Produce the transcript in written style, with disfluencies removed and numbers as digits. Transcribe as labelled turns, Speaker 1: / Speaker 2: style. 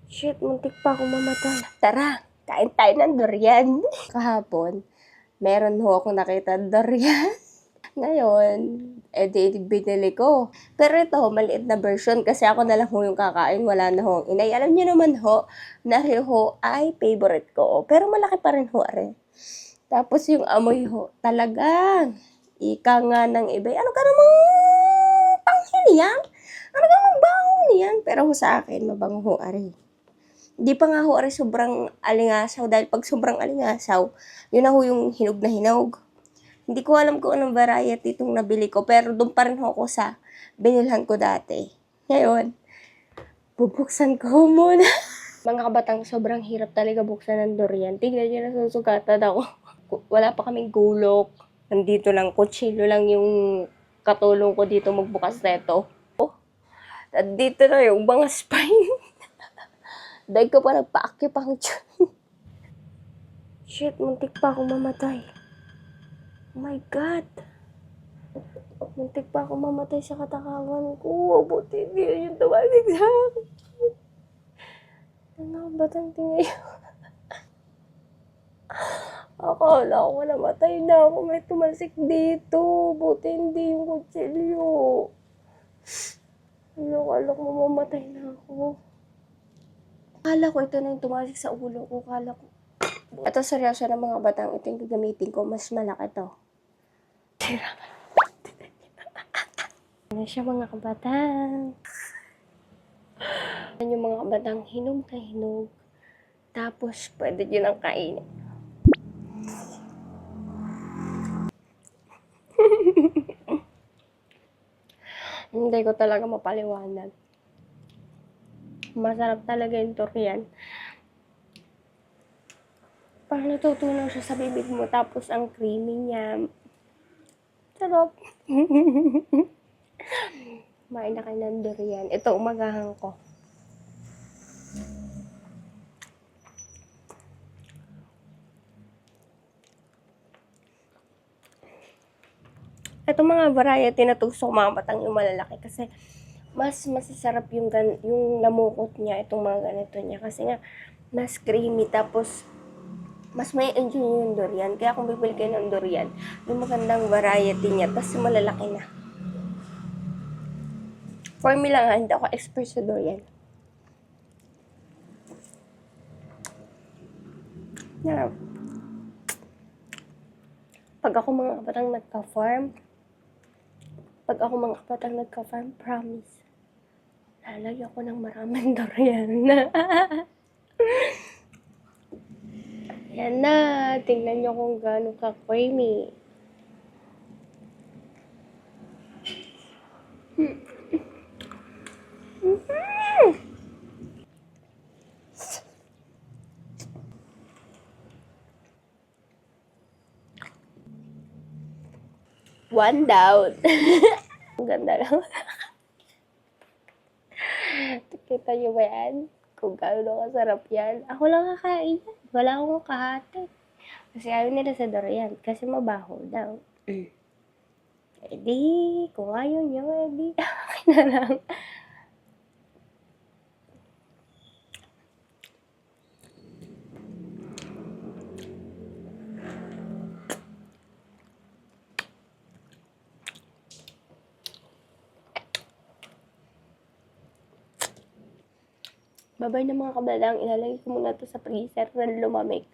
Speaker 1: Shit, muntik pa akong mamatay. Tara, kain tayo ng durian. Kahapon, meron ho akong nakita durian. Ngayon, binili ko. Pero ito, maliit na version kasi ako na lang ho yung kakain. Wala na ho. Inay, alam niyo naman ho, na ho ay favorite ko. Pero malaki pa rin ho, are. Tapos yung amoy ho, talagang, ika nga ng iba. Ano ka namang panghili yan? Ano ka namang bango niyan? Pero ho sa akin, mabango ho, are. Hindi pa nga ho, are, sobrang alingasaw. Dahil pag sobrang alingasaw, yun na ho yung hinog na hinog. Hindi ko alam kung anong variety itong nabili ko, pero doon pa rin ako sa binilhan ko dati. Ngayon, bubuksan ko muna. Mga kabatang, sobrang hirap talaga buksan ng durian. Tignan nyo, nasusugatan ako. Wala pa kaming gulok. Nandito lang, kutsilyo lang yung katulong ko dito magbukas neto. At dito na yung mga spine. Dahil ko pa nagpa-acupuncture. Shit, muntik pa akong mamatay. Oh my God. Muntik pa ako mamatay sa katakawan ko. Buti hindi yun yung tumalik sa akin. Ano ba itong tingay? Akala ko namatay na ako. May tumalsik dito. Buti hindi yung kutsilyo. Alok mo mamatay na ako. Akala ko ito na yung tumalsik sa ulo ko. Akala ko. Ito seryoso na mga batang. Ito yung gagamitin ko. Mas malaki to. Ano siya mga kabatang? Ano yung mga kabatang hinog na hinog. Tapos pwede nyo nang kainin. Hindi ko talaga mapaliwanag. Masarap talaga yung durian. Parang natutunaw siya sa bibig mo. Tapos ang creamy niya. Sarap. Kumain na kayo ng durian. Ito, umagahan ko. Ito mga variety na gusto ko mga batang yung malalaki. Kasi mas masasarap yung lamukot niya. Itong mga ganito niya. Kasi nga, mas creamy. Tapos, mas may enjoy yung durian. Kaya kung bibili kayo ng durian, yung magandang variety niya. Tapos malalaki na. For me lang, hindi ako expert sa durian. Yeah. Pag ako mga kabatang nagka-farm, promise, lalagyan ko ng maraming durian. Yan na, tingnan nyo kung gaano ka-creamy. One down. Ang ganda lang. Kita nyo ba yan? Kung gaano kasarap yan. Ako lang kakain yan. Wala akong kahati. Kasi ayaw nila sa durian. Kasi mabaho daw. Edi, kung ayaw nyo, edi, akin na lang. Babay na mga kabalang, ilalagay ko muna to sa freezer na lumamig.